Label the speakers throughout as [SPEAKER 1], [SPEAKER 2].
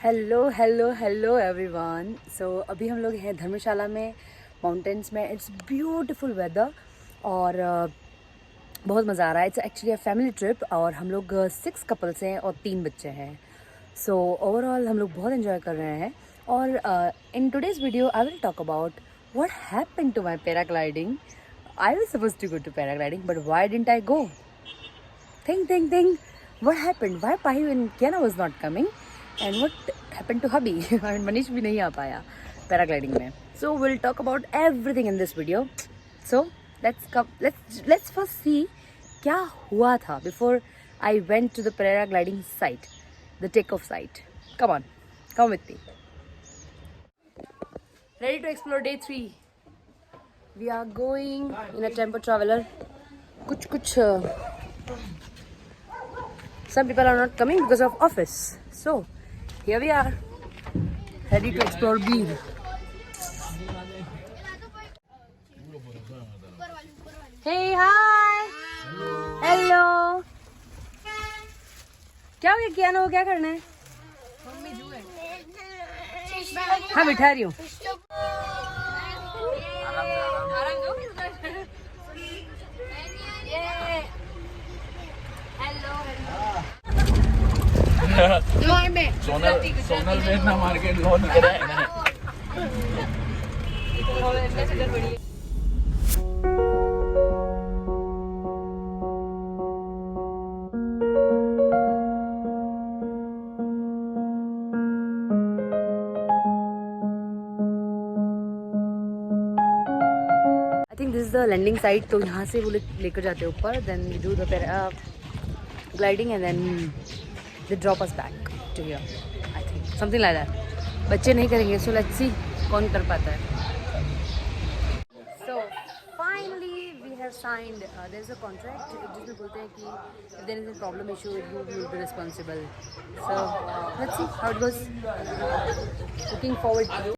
[SPEAKER 1] Hello hello hello everyone. So अभी हम लोग हैं धर्मशाला में, माउंटेन्स में। इट्स ब्यूटीफुल वेदर और बहुत मज़ा आ रहा है। It's actually a family trip और हम लोग 6 कपल्स हैं और 3 बच्चे हैं। सो ओवरऑल हम लोग बहुत एंजॉय कर रहे हैं। और in today's video I will talk about what happened to my paragliding. I was supposed to go to paragliding but why didn't I go? Think. What happened? Why Pahi and Kiana was not coming? And what happened to hubby? And Manish भी नहीं आ पाया paragliding में. So we'll talk about everything in this video. So let's first see क्या हुआ था before I went to the paragliding site, the takeoff site. Come with me. Ready to explore day 3. We are going in a tempo traveler. कुछ some people are not coming because of office. So here we are, ready to explore Beer. Hey, hi. Hello. क्या हो गया? क्या ना हो? क्या करना है? हाँ, बिठा रही हूँ।
[SPEAKER 2] सोनल में ना market loan
[SPEAKER 1] I think this is the landing site. तो यहाँ से वो लेकर जाते हैं ऊपर, then we do the gliding and then they drop us back to here. I think something like that. बच्चे नहीं करेंगे, so let's see कौन कर पाता है. So finally we have signed. There is a contract जिसमें बोलते हैं कि if there is a problem issue, you will be responsible. So let's see how it goes. Looking forward to it.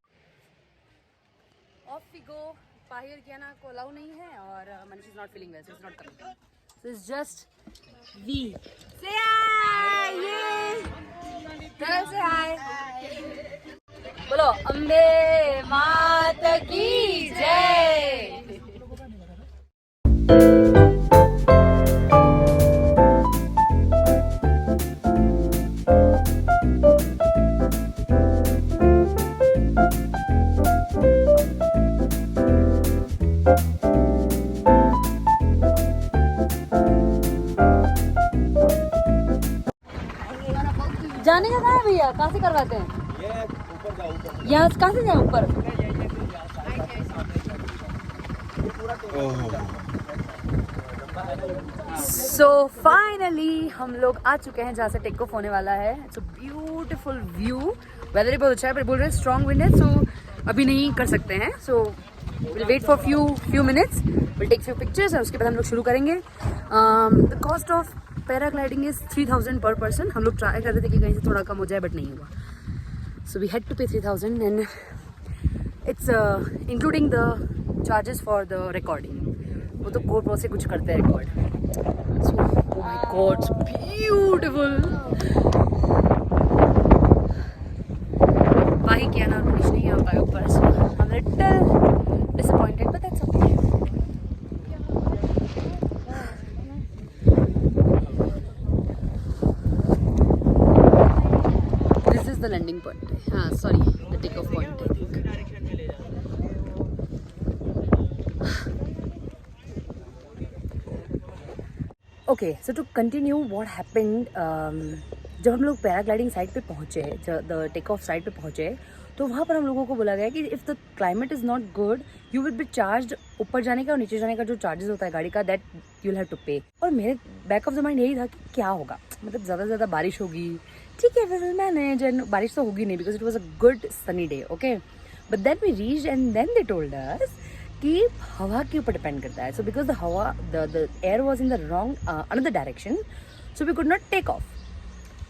[SPEAKER 1] Off we go. Pahir Kiana को allow नहीं है और Manish is not feeling well, so it's not coming. So it's just we. Say hi! Yay! Tell say hi! बोलो अम्बे मात की जय! जाने का कहाँ है भैया? कहाँ से करवाते हैं? ये ऊपर जाओ। यहाँ कहाँ से जाए ऊपर? So finally हम लोग आ चुके हैं जहाँ से टेक ऑफ होने वाला है. It's a beautiful view. Weather बहुत अच्छा है पर बोल रहे हैं स्ट्रॉन्ग विंड है, so अभी नहीं कर सकते हैं. So we'll wait for few minutes. We'll take few pictures और उसके बाद हम लोग शुरू करेंगे. The cost of paragliding is 3000 पर पर्सन. हम लोग ट्राई कर रहे थे कि कहीं से थोड़ा कम हो जाए बट नहीं हुआ. So we had to pay 3000 and it's including the charges for the recording. वो तो GoPro से कुछ करते हैं record. So oh my God, beautiful. पाही किया ना, मनीष नहीं आ पाया ऊपर, so I am little disappointed but that's okay. The landing point. Sorry, the takeoff point, I think. Okay, so to continue what happened, जब हम लोग पैराग्लाइडिंग साइट पे पहुँचे, द टेक ऑफ साइट पे पहुँचे, तो वहाँ पर हम लोगों को बोला गया कि if the climate is not good you will be charge. ऊपर जाने का और नीचे जाने का जो चार्जेस होता है गाड़ी का, that you will have to pay. और मेरे बैक ऑफ द माइंड यही था कि क्या होगा, मतलब ज़्यादा से ज़्यादा बारिश होगी, ठीक है विल मैनेज. एंड बारिश तो होगी नहीं because it was a good sunny day. Okay, but then we reached and then they told us कि हवा के ऊपर डिपेंड करता है. सो बिकॉज द हवा the air was in the wrong another direction, so we could not take off.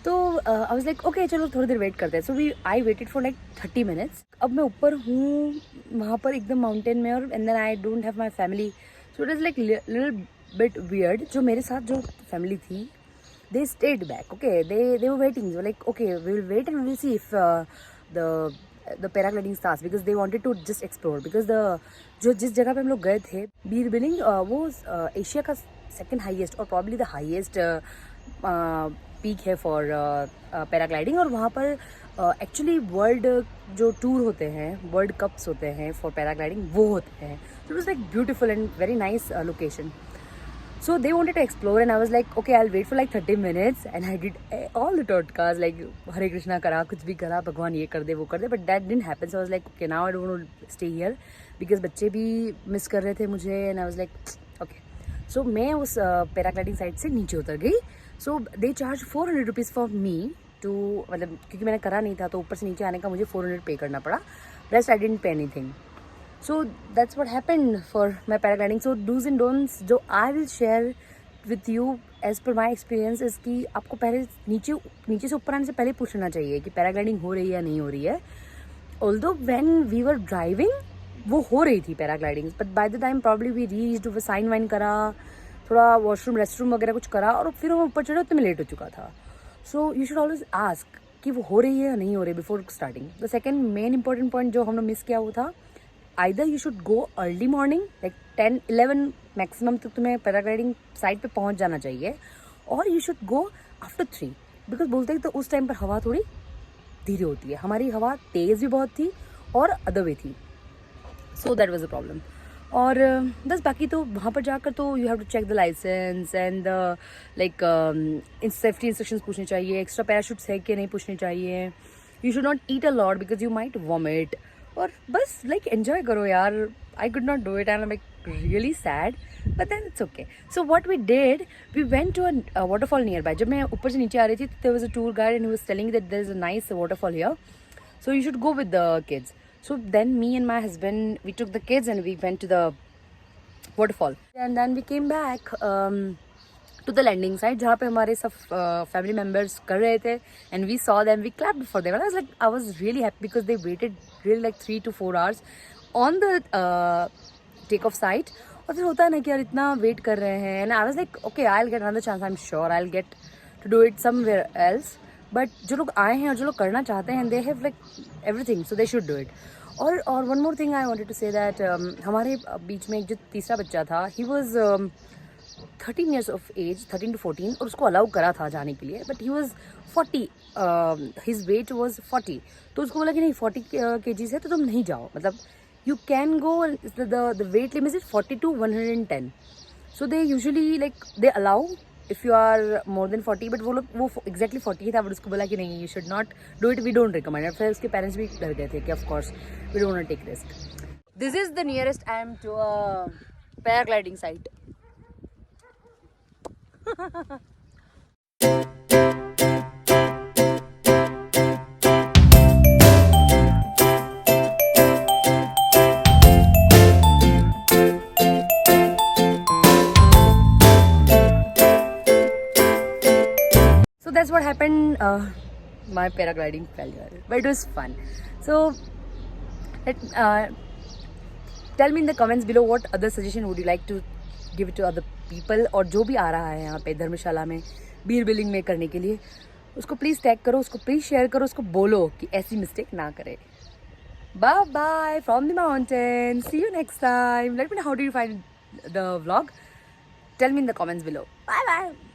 [SPEAKER 1] तो I was like okay चलो थोड़ी देर वेट करते हैं. So I waited for like 30 minutes. अब मैं ऊपर हूँ वहाँ पर एकदम माउंटेन में, और and then I don't have my family, so it is like little bit weird. जो मेरे साथ जो फैमिली थी they stayed back. Okay, they were waiting. They were like, okay, we will wait and we will see if the paragliding starts, because they wanted to just explore. Because जो जिस जगह पे हम लोग गए थे, बीर बिलिंग, वो एशिया का सेकंड हाईएस्ट और प्रॉब्ली द हाईएस्ट पीक है फॉर पैराग्लाइडिंग. और वहाँ पर एक्चुअली वर्ल्ड जो टूर होते हैं, वर्ल्ड कप्स होते हैं फॉर पैराग्लाइडिंग, वो होते हैं. So it was like beautiful and very nice location. So they wanted to explore and I was like, okay, I'll wait for like 30 minutes, and I did all the totkas, like Hare Krishna करा, कुछ भी करा, भगवान ये कर दे वो कर दे, but that didn't happen. So I was like, okay, now I don't want to stay here because बच्चे भी मिस कर रहे थे मुझे, and I was like, okay. So मैं उस पैराग्लाइडिंग साइड से नीचे उतर गई. So they charged 400 rupees for me to, मतलब क्योंकि मैंने करा नहीं था तो ऊपर से नीचे आने का मुझे 400 पे करना पड़ा. Rest I didn't pay anything. So that's what happened for my paragliding. So do's and don'ts जो I will share with you as per my experience is कि आपको पहले नीचे से ऊपर आने से पहले पूछना चाहिए कि पैराग्लाइडिंग हो रही है या नहीं हो रही है. Although when we were driving वो हो रही थी paragliding, but by the time probably we reached, वो साइन वाइन करा, थोड़ा वॉशरूम रेस्टरूम वगैरह कुछ करा और फिर हम ऊपर चढ़े, उतने में लेट हो चुका था. So you should always ask कि वो हो रही है या नहीं हो रही है before starting. The second main important point जो हमने मिस किया वो था, either you should go early morning like 10-11 maximum तक तुम्हें पैराग्लाइडिंग साइड पे पहुंच जाना चाहिए, और you should go after 3 because बोलते हैं तो उस टाइम पर हवा थोड़ी धीरे होती है. हमारी हवा तेज़ भी बहुत थी और अदर वे थी. So that was a problem. और बस बाकी तो वहाँ पर जाकर तो you have to check the licence and like in safety instructions पूछने चाहिए, एक्स्ट्रा पैराशूट्स है कि नहीं पूछने चाहिए. You should not eat a lot because you might vomit. और बस लाइक एन्जॉय करो यार. I could not do it and I am like really sad, but then it's okay. So what we did, we went to a waterfall nearby. जब मैं ऊपर से नीचे आ रही थी तो there was a tour guide and he was telling that there is a nice waterfall here, so you should go with the kids. So then me and my husband, we took the kids and we went to the waterfall. And then we came back to the landing site जहाँ पे हमारे सब family members कर रहे थे, and we saw them, we clapped for them. And I was really happy because they waited really like 3 to 4 hours on the take off site. और फिर होता है ना कि यार इतना wait कर रहे हैं, and I was like, okay, I'll get another chance. I'm sure I'll get to do it somewhere else. But जो लोग आए हैं और जो लोग करना चाहते हैं, they have like everything, so they should do it. और one more thing I wanted to say that, हमारे बीच में एक जो तीसरा बच्चा था, he was 13 years of age, 13 to 14, और उसको अलाउ करा था जाने के लिए, but he was 40, his weight was 40. तो उसको बोला कि नहीं 40 kgs है तो तुम नहीं जाओ, मतलब you can go, the wait limit is 40 to 110. So they usually like they allow if you are more than 40, but वो exactly 40 था, but उसको बोला कि नहीं, you should not do it, we don't recommend it. फिर उसके parents भी डर गए थे कि of course we don't want to take risk. This is the nearest I am to a paragliding site. So that's what happened, my paragliding failure, but it was fun. So tell me in the comments below what other suggestion would you like to give to other people. और जो भी आ रहा है यहाँ पे धर्मशाला में बीर बिलिंग में करने के लिए, उसको प्लीज़ टैग करो, उसको प्लीज़ शेयर करो, उसको बोलो कि ऐसी मिस्टेक ना करे. Bye bye from the mountain. See you next time. Let me know how do you find the vlog. Tell me in the comments below. Bye bye.